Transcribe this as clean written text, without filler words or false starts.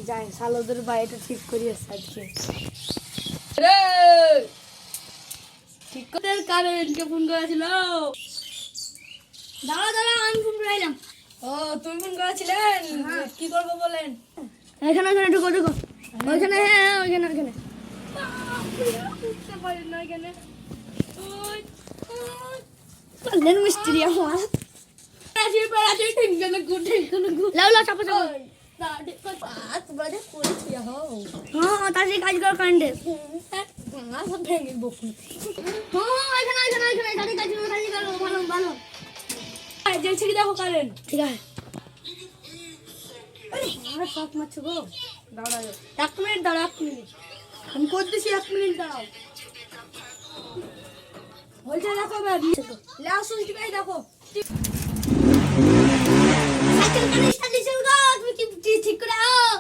যাই সালদের বাড়িটা ঠিক করিয়েছে আজকে ঠিক করে কারেন্টকে ফোন করেছিল। দাঁড়া আমি ফোন করাইলাম। ও তুমি ফোন করেছিলেন? কি করবো বলেন? এখানে ঢুকো ওইখানে। হ্যাঁ ওইখানে উঠতে পারি না এখানে। মিস্ত্রি আমার লাউ চাপা তাড়াতাড়ি কাজ করো কারেন্টের। দেখো কারেন্ট ঠিক আছে। শখ মারছো গো। দাঁড়াও 1 মিনিট দাঁড়াও 1 মিনিট আমি করতেছি 1 মিনিট দাঁড়াও। বলছে দেখো লাউ সুইচ গাই দেখো সাইকেল কানেকশন দিছো গো। তুমি কি ঠিক করে আও